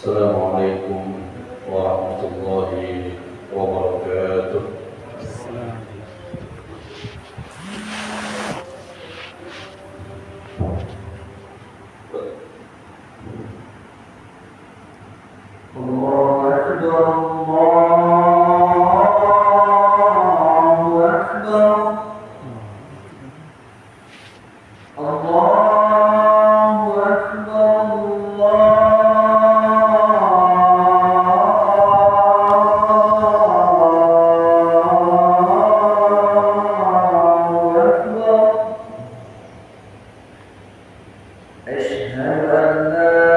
Assalamualaikum warahmatullahi wabarakatuh. Allahu Akbar, Allahu Akbar, Allahu Akbar, Allahu Akbar. Asyhadu an la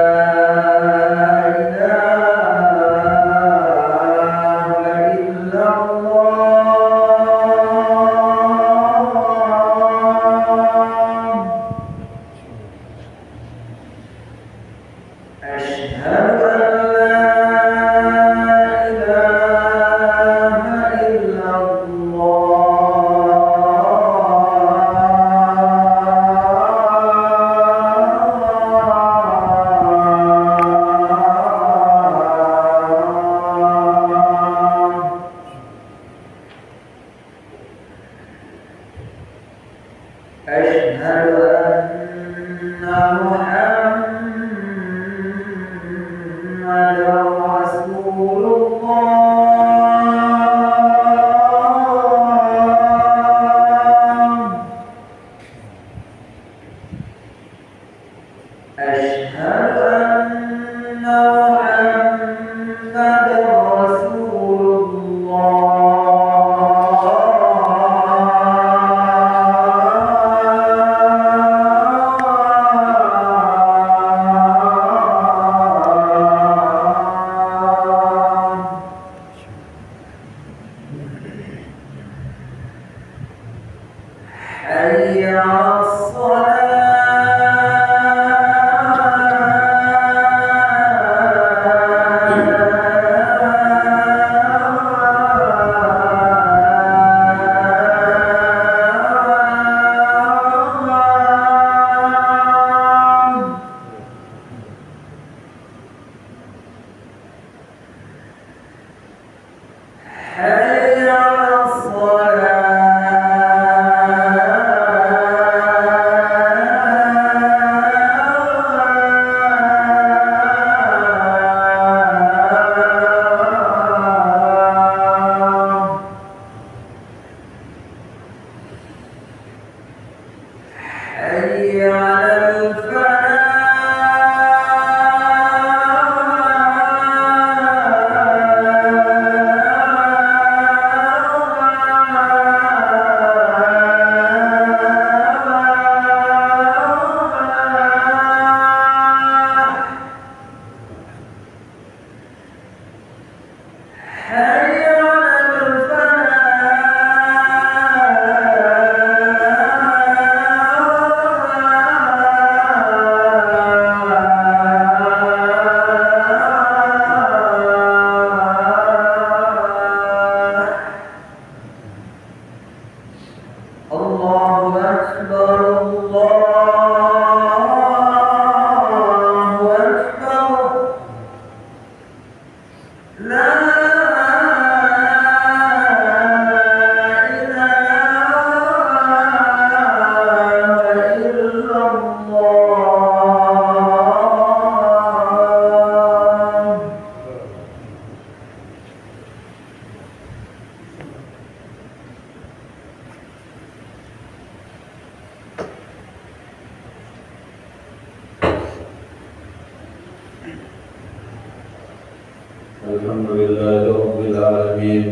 Alhamdulillahi Rabbil Alamin,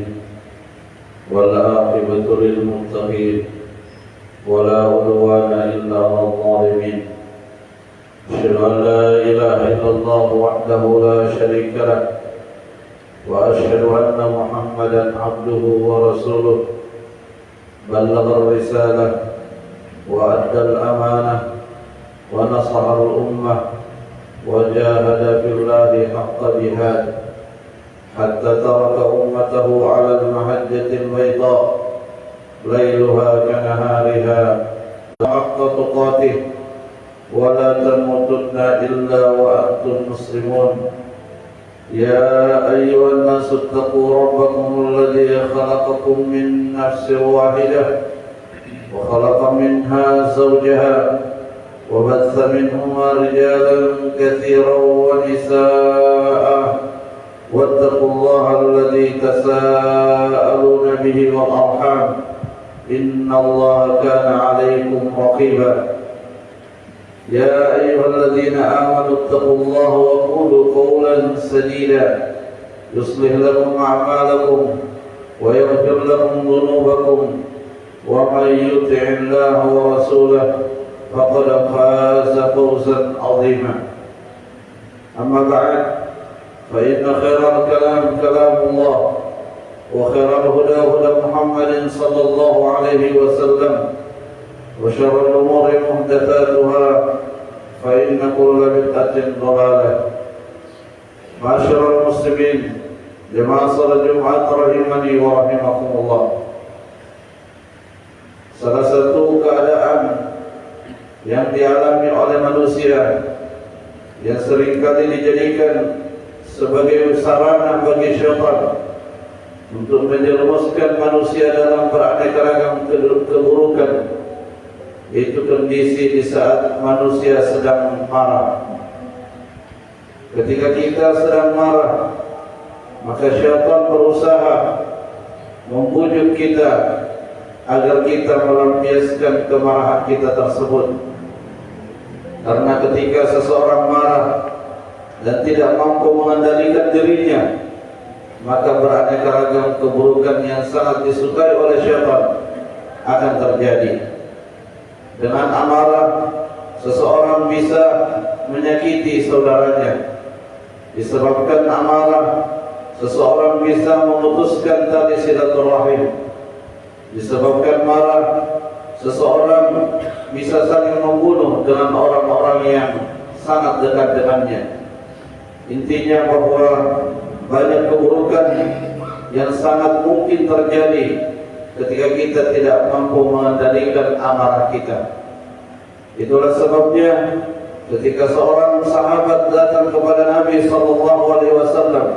wal aqibatu lil muttaqin, wala udwana illa 'alal zalimin. Asyhadu an la ilaha illallah wahdahu la syarika lah, wa asyhadu anna Muhammadan 'abduhu wa rasuluh. Ballagha ar-risalah wa adda al-amanah wa nasaha al-ummah wa jahada fillahi haqqa jihad حتى ترك أمته على المحجة البيضاء ليلها كنهارها حق تقاته ولا تموتن إلا وأنتم مسلمون يا أيها الناس اتقوا ربكم الذي خلقكم من نفس واحدة وخلق منها زوجها وبث منهما رجالا كثيرا ونساء واتقوا الله الذي تساءلون به والأرحام إن الله كان عليكم رقيبا يا أيها الذين آمنوا اتقوا الله وقولوا قولا سديدا يصلح لكم أعمالكم ويغفر لكم ذنوبكم ومن يطع الله ورسوله فقد فاز فوزا عظيما أما بعد فإن خير الكلام كلام الله وخير الهدى هدى محمد صلى الله عليه وسلم وشر الأمور محدثاتها فإن كل بدعة ضلالة. معاشر المسلمين jemaah salat Jumat rahimani wa rahimakumullah. Salah satu keadaan yang dialami oleh manusia yang seringkali dijadikan sebagai sarana bagi syaitan untuk menjerumuskan manusia dalam beraneka ragam keburukan, yaitu kondisi di saat manusia sedang marah. Ketika kita sedang marah, maka syaitan berusaha membujuk kita agar kita melampiaskan kemarahan kita tersebut. Karena ketika seseorang marah dan tidak mampu mengendalikan dirinya, maka beraneka ragam keburukan yang sangat disukai oleh syaitan akan terjadi. Dengan amarah, seseorang bisa menyakiti saudaranya. Disebabkan amarah, seseorang bisa memutuskan tali silaturahim. Disebabkan marah, seseorang bisa saling membunuh dengan orang-orang yang sangat dekat dengannya. Intinya bahwa banyak keburukan yang sangat mungkin terjadi ketika kita tidak mampu mengendalikan amarah kita. Itulah sebabnya ketika seorang sahabat datang kepada Nabi SAW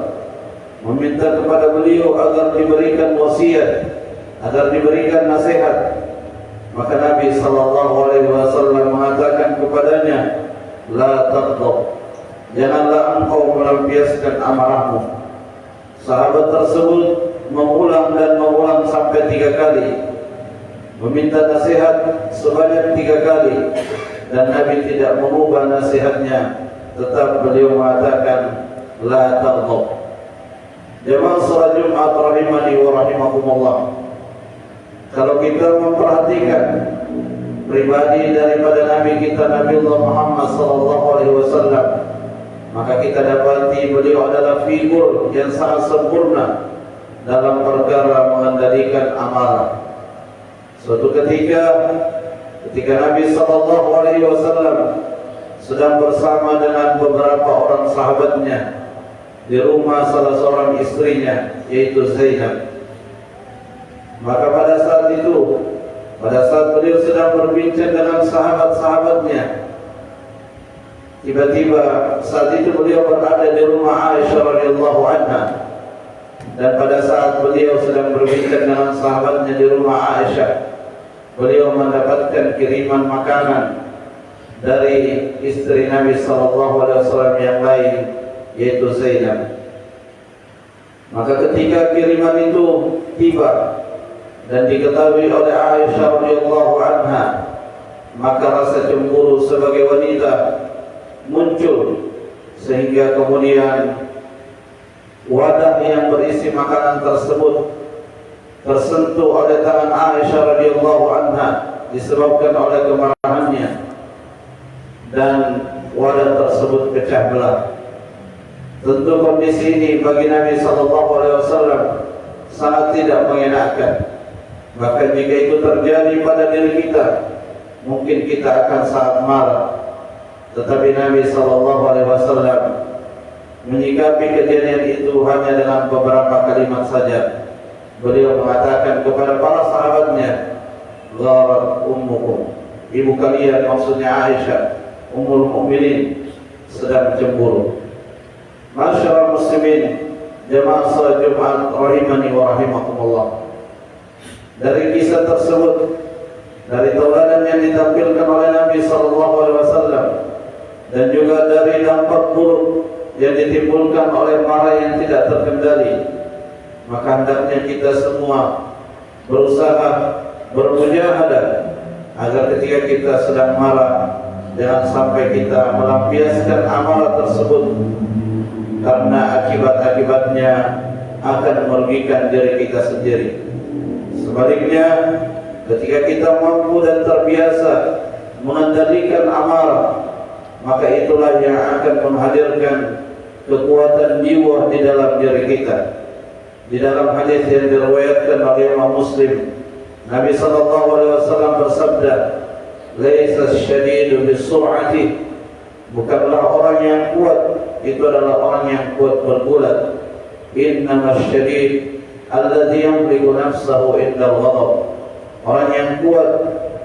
meminta kepada beliau agar diberikan wasiat, agar diberikan nasihat, maka Nabi SAW mengatakan kepadanya, la taghdab, janganlah engkau melampiaskan amarahmu. Sahabat tersebut mengulang dan mengulang sampai 3 kali, meminta nasihat sebanyak 3 kali, dan Nabi tidak mengubah nasihatnya. Tetap beliau mengatakan la taghdab. Jemaah salat Jumat rahimani wa rahimakumullah, kalau kita memperhatikan pribadi daripada Nabi kita, Nabiullah Muhammad SAW, maka kita dapati beliau adalah figur yang sangat sempurna dalam perkara mengendalikan amarah. Suatu ketika Nabi SAW sedang bersama dengan beberapa orang sahabatnya di rumah salah seorang istrinya, yaitu Zainab. Maka pada saat beliau sedang berbincang dengan sahabat-sahabatnya, tiba-tiba saat itu beliau berada di rumah Aisyah radhiyallahu anha. Dan pada saat beliau sedang berbincang dengan sahabatnya di rumah Aisyah, beliau mendapatkan kiriman makanan dari istri Nabi SAW yang lain, yaitu Zainab. Maka ketika kiriman itu tiba dan diketahui oleh Aisyah radhiyallahu anha, maka rasa cemburu sebagai wanita muncul, sehingga kemudian wadah yang berisi makanan tersebut tersentuh oleh tangan Aisyah radhiyallahu anha disebabkan oleh kemarahannya, dan wadah tersebut pecah belah. Tentu kondisi ini bagi Nabi SAW sangat tidak mengenakan. Bahkan jika itu terjadi pada diri kita, mungkin kita akan sangat marah. Tetapi Nabi SAW menyikapi kejadian itu hanya dengan beberapa kalimat saja. Beliau mengatakan kepada para sahabatnya, gharat ummukum, ibu kalian, maksudnya Aisyah Ummul Mukminin, sedang cemburu. Masyarakat muslimin jamaah salat Jumat rahimani wa rahimakumullah. Dari kisah tersebut, dari tauladan yang ditampilkan oleh Nabi SAW, dan juga dari dampak buruk yang ditimbulkan oleh marah yang tidak terkendali, maka hendaknya kita semua berusaha bermujahadah agar ketika kita sedang marah jangan sampai kita melampiaskan amarah tersebut, karena akibat-akibatnya akan merugikan diri kita sendiri. Sebaliknya, ketika kita mampu dan terbiasa mengendalikan amarah, maka itulah yang akan menghadirkan kekuatan jiwa di dalam diri kita. Di dalam hadis yang diriwayatkan oleh Imam Muslim, Nabi SAW bersabda, "Laisa asy-syadidu bis-sur'ati." Bukanlah orang yang kuat itu adalah orang yang kuat bergulat. Innamasy syadid alladzi yamliku nafsahu inda al-ghadab. Orang yang kuat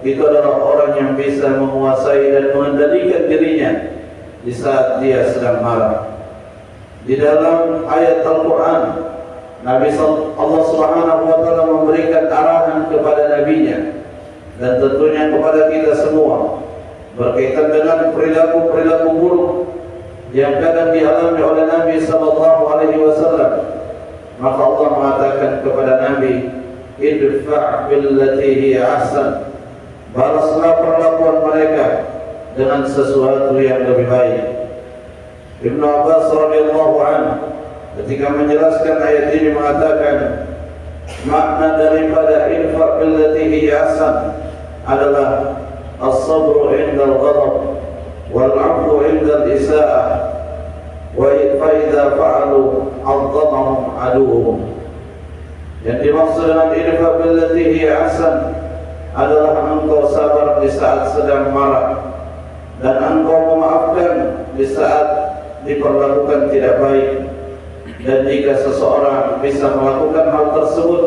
itu adalah orang yang bisa menguasai dan mengendalikan dirinya di saat dia sedang marah. Di dalam ayat Al-Quran, Allah Subhanahu wa Ta'ala memberikan arahan kepada nabinya dan tentunya kepada kita semua berkaitan dengan perilaku-perilaku buruk yang kadang dialami oleh Nabi sallallahu alaihi wasallam. Maka Allah mengatakan kepada Nabi, "Idfa' billati hiya ahsan." Balaslah perlakuan mereka dengan sesuatu yang lebih baik. Ibnu Abbas radhiyallahu anhu ketika menjelaskan ayat ini mengatakan, makna daripada idfa' billati hiya ahsan adalah as-sabru 'inda al-ghadab wal 'afwu 'inda al-isa'ah wa idza fa'alu 'azzamahum 'aduwwuhum. Yang dimaksud dengan idfa' billati hiya ahsan adalah engkau sabar di saat sedang marah dan engkau memaafkan di saat diperlakukan tidak baik. Dan jika seseorang bisa melakukan hal tersebut,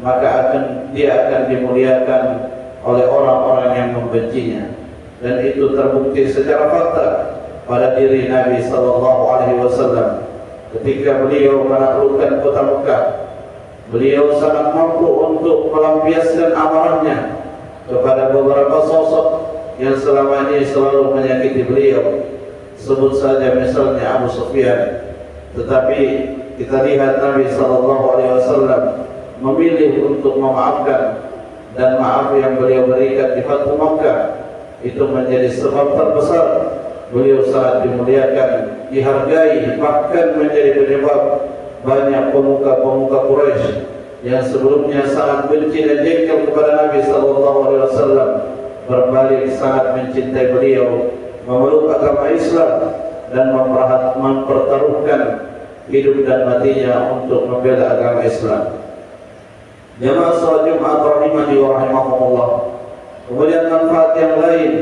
maka dia akan dimuliakan oleh orang-orang yang membencinya. Dan itu terbukti secara fakta pada diri Nabi sallallahu alaihi wasallam ketika beliau menaklukkan kota Mekah. Beliau sangat mampu untuk melampiaskan amarahnya kepada beberapa sosok yang selama ini selalu menyakiti beliau. Sebut saja misalnya Abu Sufyan. Tetapi kita lihat Nabi sallallahu alaihi wasallam memilih untuk memaafkan, dan maaf yang beliau berikan di Fathu Makkah itu menjadi sebab terbesar beliau sangat dimuliakan, dihargai, bahkan menjadi penyebab banyak pemuka-pemuka Quraisy yang sebelumnya sangat benci dan jengkel kepada Nabi sallallahu alaihi wasallam berbalik sangat mencintai beliau, memeluk agama Islam dan mempertaruhkan hidup dan matinya untuk membela agama Islam. Jamaah salat Jumat rahimani wa rahimakumullah. Kemudian manfaat yang lain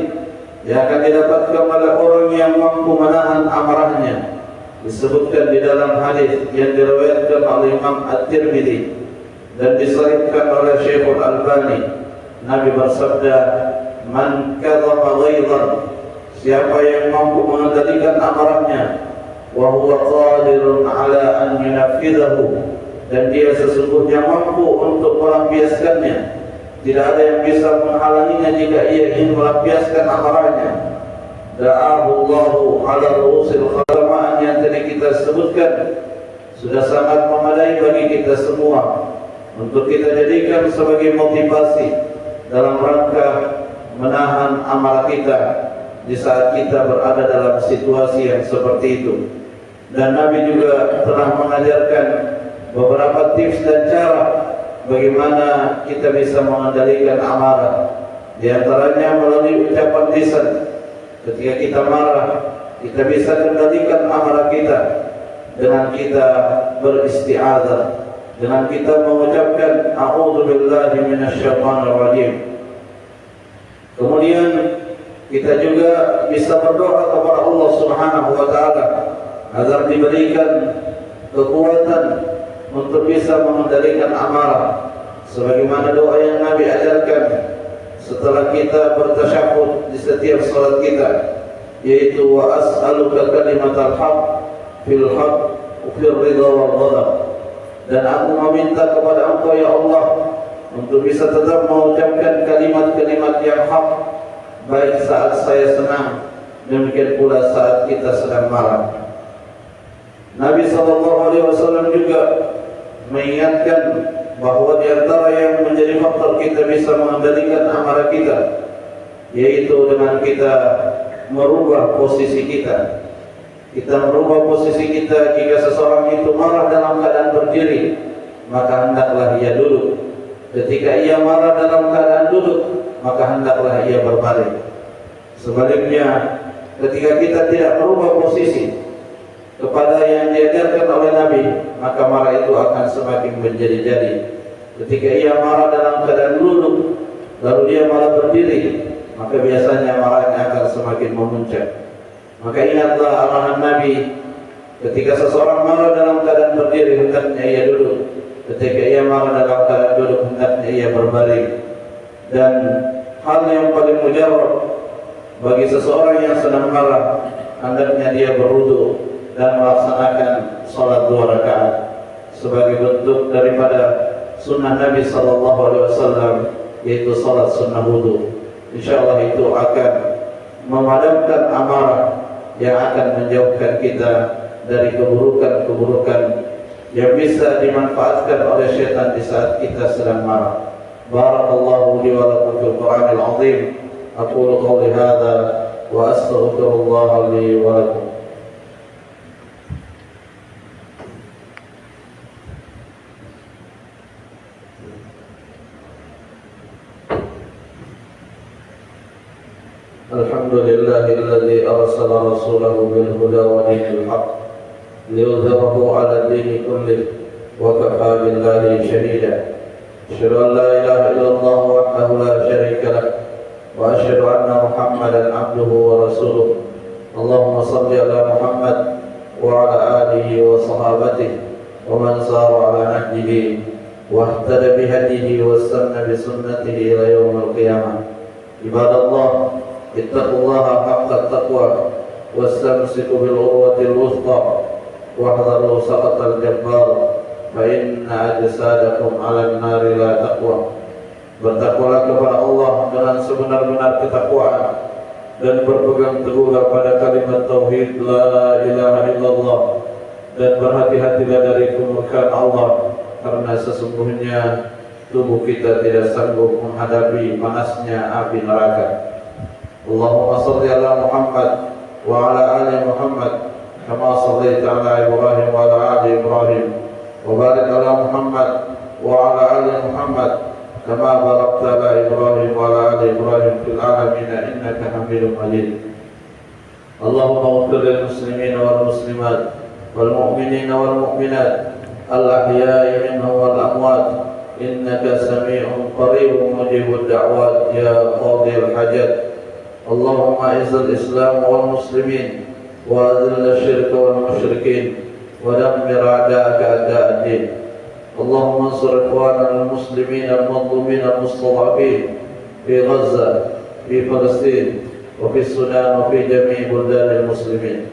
yang akan didapatkan oleh orang yang mampu menahan amarahnya disebutkan di dalam hadis yang diriwayatkan oleh Imam At-Tirmidzi dan disahihkan oleh Syekhul Albani. Nabi bersabda, "Man kadzaba ghaidhan." Siapa yang mampu mengendalikan amarahnya, wa huwa qadirun ala an yunafidhahu, dan dia sesungguhnya mampu untuk melampiaskannya. Tidak ada yang bisa menghalanginya jika ia ingin melampiaskan amarahnya. Da'ahu Allahu ala ru'usil khalamaan yang tadi kita sebutkan sudah sangat memadai bagi kita semua untuk kita jadikan sebagai motivasi dalam rangka menahan amarah kita di saat kita berada dalam situasi yang seperti itu. Dan Nabi juga telah mengajarkan beberapa tips dan cara bagaimana kita bisa mengendalikan amarah. Di antaranya melalui ucapan lisan. Ketika kita marah, kita bisa kendalikan amarah kita dengan kita beristi'adzah, dengan kita mengucapkan a'udzubillahi minasyaitonir rajim. Kemudian kita juga bisa berdoa kepada Allah Subhanahu wa Ta'ala agar diberikan kekuatan untuk bisa mengendalikan amarah, sebagaimana doa yang Nabi ajarkan setelah kita bertasyahud di setiap salat kita, yaitu wa as'aluka kalimatal haqq fil haq fil ridha wal ghadab. Dan aku meminta kepada Engkau ya Allah untuk bisa tetap mengucapkan kalimat-kalimat yang hak, baik saat saya senang, demikian pula saat kita sedang marah. Nabi SAW juga mengingatkan bahawa di antara yang menjadi faktor kita bisa mengendalikan amarah kita, yaitu dengan kita merubah posisi kita. Kita merubah posisi kita. Jika seseorang itu marah dalam keadaan berdiri, maka hendaklah ia duduk. Ketika ia marah dalam keadaan duduk, maka hendaklah ia berbaring. Sebaliknya, ketika kita tidak merubah posisi kepada yang diajarkan oleh Nabi, maka marah itu akan semakin menjadi-jadi. Ketika ia marah dalam keadaan duduk, lalu dia malah berdiri, maka biasanya marahnya akan semakin memuncak. Maka ingatlah arahan Nabi, ketika seseorang marah dalam keadaan berdiri, hendaknya ia duduk. Ketika ia marah dalam keadaan duduk, hendaknya ia berbaring. Dan hal yang paling mujarab bagi seseorang yang sedang marah, hendaknya dia berwudu dan melaksanakan salat 2 rakaat sebagai bentuk daripada sunnah Nabi SAW, yaitu salat sunnah wudu. InsyaAllah itu akan memadamkan amarah yang akan menjauhkan kita dari keburukan-keburukan yang bisa dimanfaatkan oleh syaitan di saat kita sedang marah. Barakallahu li wa lakum fil Qur'anil azim. Aqulu qawli hadza wa astaghfirullah li wa lakum. Alhamdulillahilladzi arsala rasulahu bil huda wa dinil haqq liyudhhirahu 'ala ad-dini kullih wa kafaa billahi shahida. Asyhadu an la ilaha illallah wahdahu la syarika lah wa asyhadu anna Muhammadan 'abduhu wa rasuluh. Allahumma shalli 'ala Muhammad wa 'ala alihi wa sahabatihi wa man sara 'ala nahjihi wa ihtada bi hadihi wa istanna bi sunnatihi ila yaumil qiyamah. Ibadallah, ittaqullaha haqqa taqwa wastamsiku bil urwatil wuthqa wahdharu saqatal jabbar fa inna ajsadakum 'alan nari la taqwa. Bertakwalah kepada Allah dengan sebenar-benar ketakwaan dan berpegang teguhlah pada kalimat tauhid la ilaha illallah, dan berhati-hatilah dari kemurkaan Allah, karena sesungguhnya tubuh kita tidak sanggup menghadapi panasnya api neraka. Allahumma salli ala Muhammad wa ala ali Muhammad kama sallaita ala Ibrahim wa ala ali Ibrahim, wa barik ala Muhammad wa ala ali Muhammad kama barakta ala Ibrahim wa ala ali Ibrahim fil alamin innaka Hamidum Majid. Allahumma ighfir lil muslimin wal muslimat wal mu'minin wal mu'minat al ahya'i minhum wal amwat innaka sami'un qaribun mujibud da'wat ya qadil hajat. Allahumma izzil Islam wal muslimin wa adhil syirka wal musyrikin wa dammir a'da'aka a'da'ad-din. Allahumma ansur ikhwana al-muslimin al-madlumin al-mustad'afin fi Gaza, fi Palestin, wa fi Sudan, wa fi jami' buldan al-muslimin.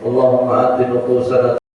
Allahumma ati nufusana